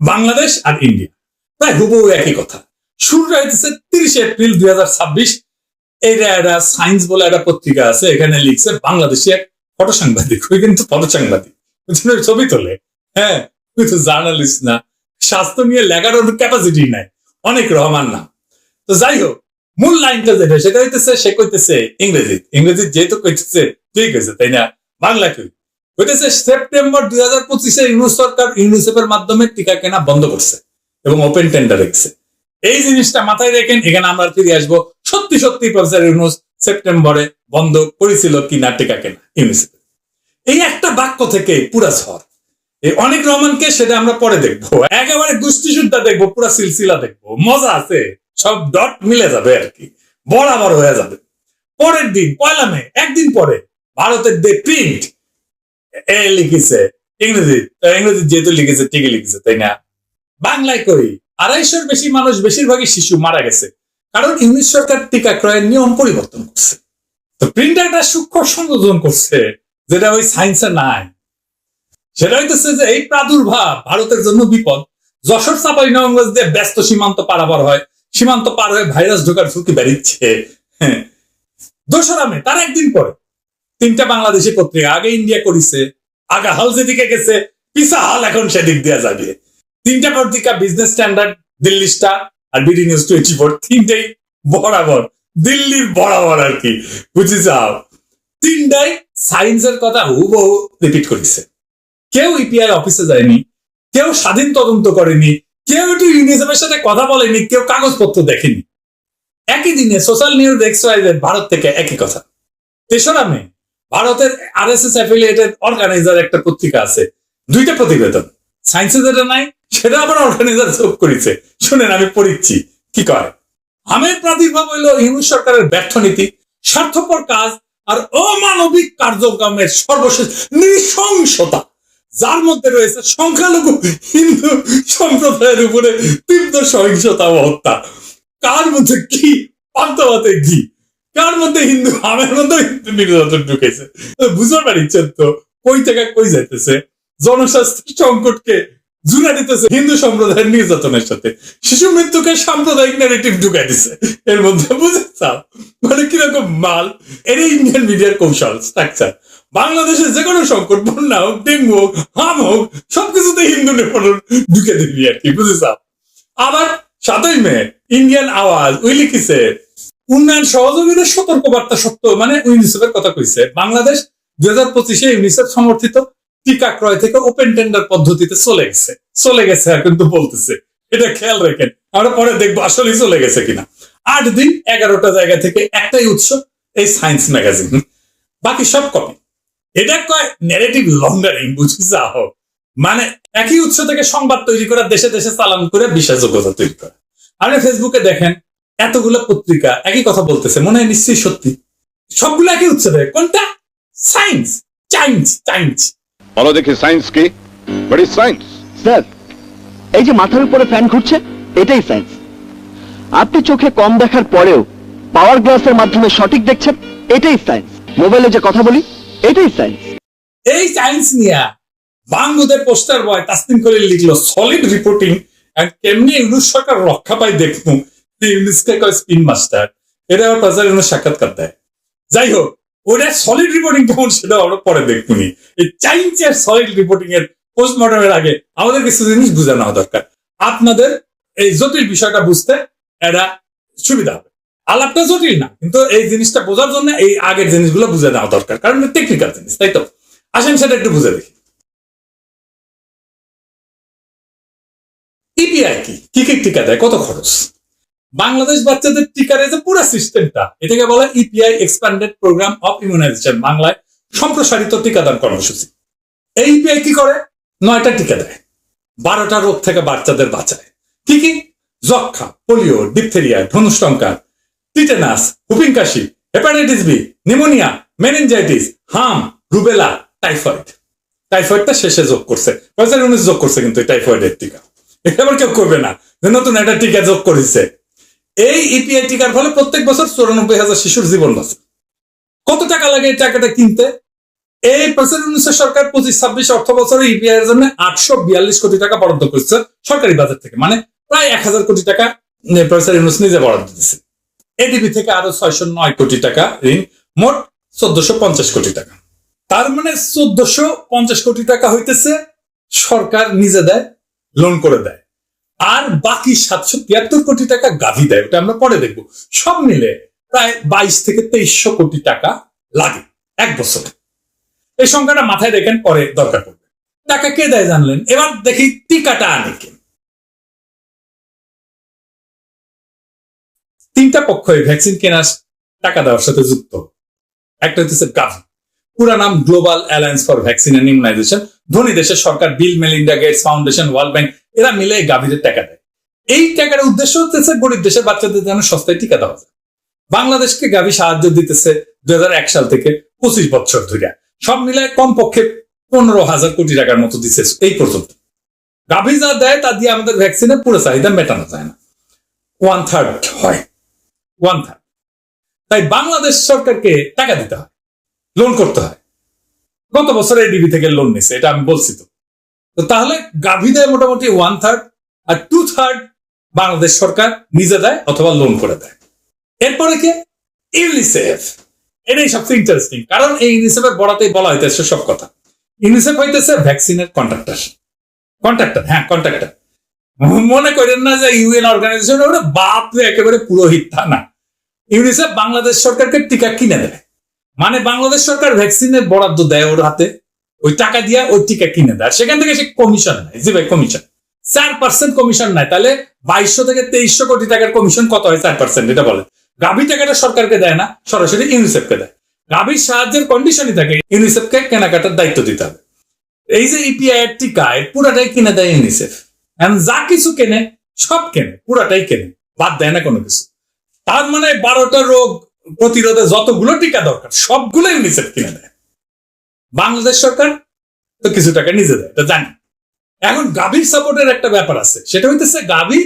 বাংলাদেশ আর India প্রায় হুবহু একই কথা। শুরুটা হইতেছে 30 এপ্রিল 2026। এইটা একটা সায়েন্স বলে একটা পত্রিকা আছে, এখানে লিখছে বাংলাদেশি এক ফটো সাংবাদিক। ওই কিন্তু ফটো সাংবাদিক, ছবি তোলে। হ্যাঁ, তুই তো জার্নালিস্ট না, স্বাস্থ্য নিয়ে লেখার ক্যাপাসিটি নাই। অনেক রহমান না। তো যাই হোক, মূল লাইনটা যেটা সেটা হইতেছে, সে কইতেছে ইংরেজি যেহেতু কইতেছে ঠিক আছে, তাই না? বাংলা কই হইতেছে সেপ্টেম্বর 2025 ইউনুস সরকার ইউনিসেফের মাধ্যমে টিকা কেনা বন্ধ করছে এবং ওপেন টেন্ডার রেখেছে। এই জিনিসটা মাথায় রেখেন, এখানে আমরা ফিরে আসবো। সত্যি সত্যি প্রফেসর ইউনুস সেপ্টেম্বরে বন্ধ করেছিল কিনা টিকা কেনা ইউনিসেফ। এই একটা বাক্য থেকে পুরা ঝড়। এই অনেক রহমানকে সেটা আমরা পরে দেখবো, একেবারে গোষ্ঠী শুদ্ধা দেখবো, পুরা সিলসিলা দেখবো, মজা আছে, সব ডট মিলে যাবে আর কি, বরাবর হয়ে যাবে। পরের দিন 1 মে, একদিন পরে ভারতের দে প্রিন্ট লিখেছে ইংরেজি যেহেতু লিখেছে ঠিকই লিখেছে, তাই না? বাংলায় করি 250-র বেশি মানুষ, বেশিরভাগই শিশু মারা গেছে কারণ ইউনিস সরকার টিকা ক্রয়ের নিয়ম পরিবর্তন করছে। তো প্রিন্টার একটা সূক্ষ্ম সংযোজন করছে যেটা ওই সায়েন্সে নাই। সেটা হইতেছে যে এই প্রাদুর্ভাব ভারতের জন্য বিপদ। যশোর চাঁপাইনবাবগঞ্জ দিয়ে ব্যস্ত সীমান্ত পারাপার হয়, সীমান্ত পার হয়ে ভাইরাস ঢোকার ঝুঁকি বেড়েছে। 2 মে, তার একদিন পরে 3টা বাংলাদেশি পত্রিকা, আগে ইন্ডিয়া করিছে, আগা হাল যেদিকে গেছে পিসা হাল এখন সেদিক দেওয়া যাবে। 3টা পত্রিকা, বিজনেস স্ট্যান্ডার্ড, দিল্লি স্টার আর বিডি নিউজ 24, 3টাই বরাবর দিল্লির বরাবর আর কি, বুঝি যাও। 3টাই সায়েন্সের কথা হুবহু রিপিট করেছে। কেউ ইপিআই অফিসে যায়নি, কেউ স্বাধীন তদন্ত করেনি, কেউ একটু ইউনিসেফের সাথে কথা বলেনি, কেউ কাগজপত্র দেখেনি। একই দিনে সোশ্যাল নিউজ এক্সওয়াইজেড ভারত থেকে একই কথা। 3রা মে ভারতের আরএসএস অ্যাফিলিয়েটেড অর্গানাইজার একটা পত্রিকা আছে, 2টা প্রতিবেদন। সায়েন্সে যেটা নাই সেটা আবার অর্গানাইজার যোগ করেছে। শুনেন, আমি পড়িচ্ছি কি কয়। আমের প্রাদুর্ভাব হইল ইউনিস সরকারের ব্যর্থ নীতি, স্বার্থপর কাজ আর অমানবিক কার্যক্রমের সর্বশেষ নৃশংসতা, যার মধ্যে রয়েছে সংখ্যালঘু হিন্দু সম্প্রদায়ের উপরে তীব্র সহিংসতা ও হত্যা। কার মধ্যে কি পান্তাভাতে ঘি, কার মধ্যে হিন্দু, আমের মধ্যে হিন্দু নির্যাতন ঢুকেছে। বুঝতে পারছেন তো কই থেকে কই যাইতেছে। জনস্বাস্থ্য সংকটকে জুড়ে দিতেছে হিন্দু সম্প্রদায়ের নির্যাতনের সাথে, শিশু মৃত্যুকে সাম্প্রদায়িক ন্যারেটিভ ঢুকাই দিছে এর মধ্যে। বুঝেছ মানে কিরকম মাল? এরই ইন্ডিয়ান মিডিয়ার কৌশল স্ট্রাকচার। বাংলাদেশে যে কোনো সংকট, বন্যা হোক, ডেঙ্গু হোক, হাম হোক, সবকিছুতে হিন্দু নিপীড়ন ঢুকে দিবি আর কি, বুঝেছ। আবার 7 মে ইন্ডিয়ান আওয়াজ ওই লিখিছে উন্নয়ন সহযোগীদের সতর্কবার্তা সত্য, মানে ইউনিসেফের কথা কইছে। বাংলাদেশ 2025 ইউনিসেফ সমর্থিত টিকা ক্রয় থেকে ওপেন টেন্ডার পদ্ধতিতে চলে গেছে আর কিন্তু বলতেছে। এটা খেয়াল রাখেন, আমরা পরে দেখবো আসলেই চলে গেছে কিনা। 8 দিন 11টা জায়গা থেকে একটাই উৎস, এই সায়েন্স ম্যাগাজিন, বাকি সব কপি। এটা কয় ন্যারেটিভ লন্ডারিং, বুঝি যাও, মানে একই উৎস থেকে সংবাদ তৈরি করা, দেশে দেশে চালান করে বিশ্বাসযোগ্যতা তৈরি করা। আপনি ফেসবুকে দেখেন এতগুলো পত্রিকা একই কথা বলতেছে, মনে হয় নিশ্চয়ই সত্যি। সবগুলো একই উৎস থেকে, কোনটা? সায়েন্স। সায়েন্স বলো দেখি সায়েন্স কি? What is science? স্যার, এই যে মাথার উপরে ফ্যান ঘুরছে, এটাই সায়েন্স। আপনি চোখে কম দেখার পরেও পাওয়ার গ্লাসের মাধ্যমে সঠিক দেখছেন, এটাই সায়েন্স। মোবাইলে যে কথা বলি, এটাই সায়েন্স। এই সায়েন্স নিয়ে বাংলাদেশের পোস্টার বয় তাসনিম খলিল লিখলো সলিড রিপোর্টিং কেমনি ইউনুস সরকার রক্ষা পাই দেখবো। ইউনুসকে কয় স্পিন মাস্টার, এটা আবার প্রফেসর ইউনুস সাক্ষাৎকার দেয়। যাই হোক, ওটা সলিড রিপোর্টিং কেমন সেটা আমরা পরে দেখবনি। এই সায়েন্সের সলিড রিপোর্টিং এর পোস্টমর্টমের আগে আমাদের কিছু জিনিস বুঝে নেওয়া দরকার। আপনাদের এই জটিল বিষয়টা বুঝতে এটা সুবিধা হবে। আলাপটা জটিল না, কিন্তু এই জিনিসটা বোঝার জন্য এই আগের জিনিসগুলো বুঝে নেওয়া দরকার, কারণ টেকনিক্যাল জিনিস, তাই তো? আসেন সেটা একটু বুঝে দেখি। ইপিআই কি টিকা দেয়, কত খরচ? বাংলাদেশ বাচ্চাদের টিকার এই যে পুরো সিস্টেমটা, এটাকে বলে EPI expanded programme of immunisation, বাংলায় সম্প্রসারিত টিকাদান কর্মসূচি। এই ইপিআই কি করে? 9টা টিকা দেয়, 12টা রোগ থেকে বাচ্চাদের বাঁচায়। কি কি? যক্ষা, পোলিও, ডিপথেরিয়া, ধনুষ্টঙ্কার, টিটেনাস, হুপিং কাশি, হেপাটাইটিস বি, নিউমোনিয়া, মেনিনজাইটিস, হাম, রুবেলা, টাইফয়েডটা শেষে যোগ করছে, 2019 যোগ করছে কিন্তু টাইফয়েডের টিকা। এটা আবার কেউ করবে না যে নতুন একটা টিকা যোগ করেছে। এই ইপিআই টিকার ফলে প্রত্যেক বছর 94,000 শিশুর জীবন বাঁচে। কত টাকা লাগে এই টাকাটা কিনতে? এই প্রফেসর ইউনূসের সরকার 25-26 অর্থ বছরে ইপিআই এর জন্য 842 কোটি টাকা বরাদ্দ করেছে সরকারি বাজেট থেকে, মানে প্রায় 1000 কোটি টাকা প্রফেসর ইউনূস নিজে বরাদ্দ দিয়েছে। এডিবি থেকে আরো 609 কোটি টাকা ঋণ, মোট 1450 কোটি টাকা। তার মানে 1450 কোটি টাকা হইতেছে সরকার নিজে দেয়, লোন করে দেয়, আর বাকি 773 কোটি টাকা গাভী দেয়, ওটা আমরা পরে দেখবো। সব মিলে প্রায় 22 থেকে 2300 কোটি টাকা লাগে এক বছরে। এই সংখ্যাটা মাথায় রেখেন, পরে দরকার পড়বে। টাকা কে দেয় জানলেন? এবার দেখি টিকাটা আনে কে। তিনটা পক্ষ এই ভ্যাকসিন কেনার টাকা দেওয়ার সাথে যুক্ত। একটা হচ্ছে গাভী, পুরা নাম global alliance for vaccine and immunization. ধনী দেশের সরকার, Bill Melinda Gates Foundation, World Bank, এরা মিলে গাভীদের টাকা দেয়। এই টাকার উদ্দেশ্য হচ্ছে গরিব দেশের বাচ্চাদের যেন সস্তায় টিকা দেওয়া যায়। বাংলাদেশকে গাভী সাহায্য দিতেছে 2001 সাল থেকে 25 বছর ধরে, সব মিলে কমপক্ষে 15,000 কোটি টাকার মতো দিচ্ছে এই পর্যন্ত। গাভী যা দেয় তা দিয়ে আমাদের ভ্যাকসিনের পুরো চাহিদা মেটানো যায় না, 1/3 হয়, 1/3। তাই বাংলাদেশ সরকারকে টাকা দিতে হয়, লোন করতে হয়। গত বছর এডিবি থেকে লোন নিছে, এটা আমি বলছি। তো তাহলে গাভী দেয় মোটামুটি 1/3, আর 2/3 বাংলাদেশ সরকার নিজে দেয় অথবা লোন করে দেয়। এরপরে কে? ইউনিসেফ। এটাই সবচেয়ে ইন্টারেস্টিং, কারণ এই ইউনিসেফের বড়াতেই বলা হইতেছে সব কথা। ইউনিসেফ হইতেছে ভ্যাকসিনের কন্ট্রাক্টর। হ্যাঁ, কন্ট্রাক্টর। মনে করেন না যে ইউএন অর্গানাইজেশন ওটা বাপরে একেবারে পুরোহিত, তা না। ইউনিসেফ বাংলাদেশ সরকারকে টিকা কিনে দেয়, মানে বাংলাদেশ সরকার ভ্যাকসিনের বরাদ্দ দেয় ওর হাতে, ওই টাকা দিয়ে ওই টিকা কিনে দেয়, সেখান থেকে সে কমিশন নেয়। জি ভাই, কমিশন 4% কমিশন নেয়। তাহলে 2200 থেকে 2300 কোটি টাকার কমিশন কত হয়? 4%। এটা বলে গাভী টাকাটা সরকারকে দেয় না, সরাসরি ইউনিসেফকে দেয়। গাভীর সাহায্যের কন্ডিশনই থাকে ইউনিসেফকে কেনাকাটার দায়িত্ব দিতে হবে। এই যে ইপিআই এর টিকা, পুরাটাই কিনে দেয় ইউনিসেফ। যা কিছু কেনে সব কেনে, পুরাটাই কেনে, বাদ দেয় না কোনো কিছু। তার মানে 12টা রোগ প্রতিরোধে যতগুলো টিকা দরকার সবগুলো ইউনিসেফ কিনে দেয়। বাংলাদেশ সরকার তো কিছু টাকা নিজে দেয়, এটা জানি। এখন গাভীর সাপোর্টের একটা ব্যাপার আছে, সেটা হইতেছে গাভী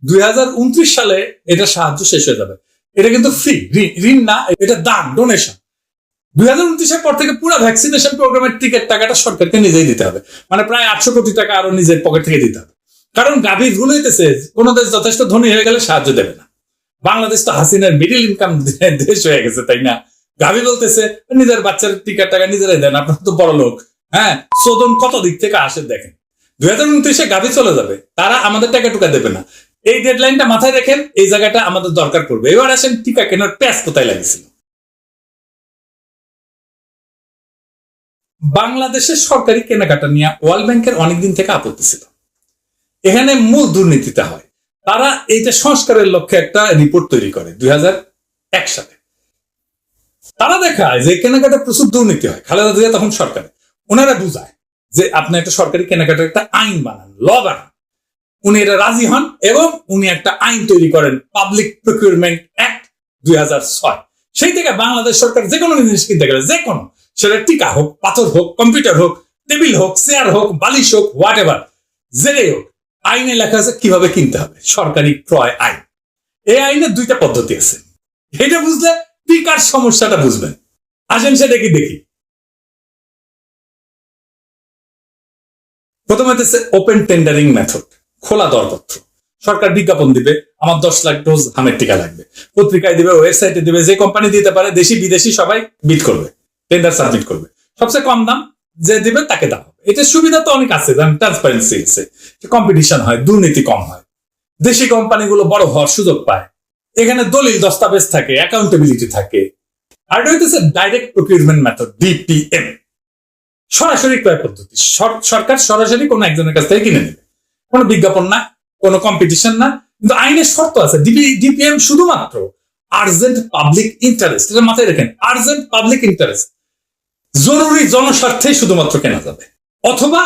2029 সালে এটা সাহায্য শেষ হয়ে যাবে। এটা কিন্তু ফ্রি, ঋণ না, এটা দান, ডোনেশন। 2029 পর থেকে পুরো ভ্যাকসিনেশন প্রোগ্রামের টিকেট টাকাটা সরকারকে নিজেই দিতে হবে, মানে প্রায় 800 কোটি টাকা আরো নিজের পকেট থেকে দিতে হবে। কারণ গাভীর রুল হইতেছে কোন দেশ যথেষ্ট ধনী হয়ে গেলে সাহায্য দেবে না। বাংলাদেশ তো হাসিনার মিডিল ইনকাম দেশ হয়ে গেছে, তাই না? গাভী বলতেছে নিজের বাচ্চার টিকার টাকা নিজেরাই দেন, আপনার তো বড় লোক। হ্যাঁ, শোধন কত দিক থেকে আসে দেখেন। 2029 গাভী চলে যাবে, তারা আমাদের টাকা টুকা দেবে না। এই ডেডলাইনটা মাথায় রেখেন, এই জায়গাটা আমাদের দরকার পড়বে। এবার আসেন টিকা কেনার প্যাচ কোথায় লাগিয়েছিল। বাংলাদেশের সরকারি কেনাকাটা নিয়ে ওয়ার্ল্ড ব্যাংকের অনেকদিন থেকে আপত্তি ছিল। এখানে মূল দুর্নীতিটা হয়, তারা এইটা সংস্কারের লক্ষ্যে একটা রিপোর্ট তৈরি করে 2001 সালে। তারা দেখায় যে কেনাকাটা প্রচুর দুর্নীতি হয়। খালেদা জিয়া তখন সরকারে, ওনারা বুঝায় যে আপনি একটা সরকারি কেনাকাটার একটা আইন বানান, ল বানান। উনি এটা রাজি হন এবং উনি একটা আইন তৈরি করেন, পাবলিক প্রকিউরমেন্ট অ্যাক্ট 2006। সেই থেকে বাংলাদেশ সরকার যে কোনো জিনিস কিনতে গেলে, যে কোনো, সেটা টিকা হোক, পাথর হোক, কম্পিউটার হোক, টেবিল হোক, চেয়ার হোক, বালিশ হোক, হোয়াট এভার, যেটাই হোক, আইনে লেখা আছে কিভাবে কিনতে হবে, সরকারি ক্রয় আইন। এই আইনের 2টা পদ্ধতি আছে। এটা বুঝলে টিকার সমস্যাটা বুঝবেন। আসেন সেটা কি দেখি। প্রথমে হচ্ছে ওপেন টেন্ডারিং মেথড, খোলা দরপত্র। সরকার বিজ্ঞাপন দিবে, আমার 10 লাখ ডোজ হামের টিকা লাগবে, পত্রিকায় দিবে, ওয়েবসাইটে দিবে, যে কোম্পানি দিতে পারে, দেশি বিদেশি সবাই বিড করবে, টেন্ডার সাবমিট করবে, সবচেয়ে কম দাম যে দিবে তাকে দেওয়া হবে। এটা সুবিধা তো অনেক আছে, ট্রান্সপারেন্সি আছে, কম্পিটিশন হয়, দুর্নীতি কম হয়, দেশি কোম্পানিগুলো বড় হওয়ার সুযোগ পায়, এখানে দলিল দস্তাবেজ থাকে, অ্যাকাউন্টেবিলিটি থাকে। আর এটা হইতেছে ডাইরেক্ট প্রকিউরমেন্ট মেথড, ডিপিএম, সরাসরি ক্রয় পদ্ধতি। সরকার সরাসরি কোনো একজনের কাছ থেকে কিনে নেবে, কোনো বিজ্ঞাপন না, কোনো কম্পিটিশন না। কিন্তু আইনের শর্ত আছে। ডিপিএম শুধুমাত্র আর্জেন্ট পাবলিক ইন্টারেস্ট, এটা মাথায় রাখেন, আর্জেন্ট পাবলিক ইন্টারেস্ট, জরুরি জনস্বার্থে শুধুমাত্র কেনা যাবে। অথবা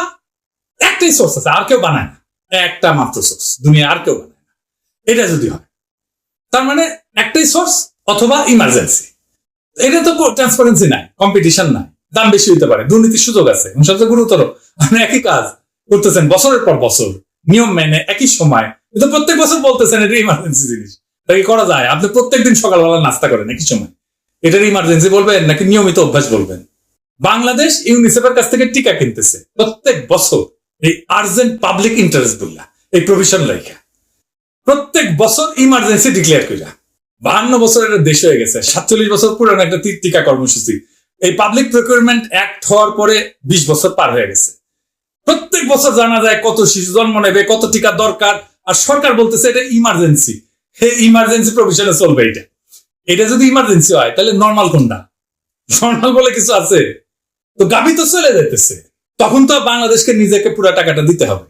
একটাই সোর্স আছে, আর কেউ বানায় না, একটা মাত্র সোর্স, দুনিয়া আর কেউ বানায় না। এটা যদি হয় তার মানে একটাই সোর্স, অথবা ইমার্জেন্সি। এটা তো ট্রান্সপারেন্সি নাই, কম্পিটিশন নাই, দাম বেশি হইতে পারে, দুর্নীতির সুযোগ আছে। সবচেয়ে গুরুতর, আপনি একই কাজ করতেছেন বছরের পর বছর, নিয়ম মেনে একই সময়, কিন্তু প্রত্যেক বছর বলতেছেন এটা ইমার্জেন্সি জিনিস। তাকে করা যায়? আপনি প্রত্যেকদিন সকালবেলা নাস্তা করেন একই সময়, এটার ইমার্জেন্সি বলবেন নাকি নিয়মিত অভ্যাস বলবেন? বাংলাদেশ ইউনিসেফের কাছ থেকে টিকা কিনতেছে প্রত্যেক বছর, এই আর্জেন্ট পাবলিক ইন্টারেস্ট বললা এই প্রভিশন লেখা প্রত্যেক বছর ইমার্জেন্সি ডিক্লেয়ার কইরা। 52 বছরের দেশ হয়ে গেছে, 47 বছর পুরানো একটা টিকা কর্মসূচি। এই পাবলিক প্রকিউরমেন্ট অ্যাক্ট হওয়ার পরে 20 বছর পার হয়ে গেছে। প্রত্যেক বছর জানা যায় কত শিশু জন্ম নেবে, কত টিকা দরকার, আর সরকার বলতেছে এটা ইমার্জেন্সি। ইমার্জেন্সি প্রভিশনে চলবে এটা। এটা যদি ইমার্জেন্সি হয় তাহলে নর্মাল কোনটা? নর্মাল বলে কিছু আছে? তো গাবি তো চলে যাইতেছে। তখন তো বাংলাদেশকে নিজেকে পুরা টাকাটা দিতে হবে।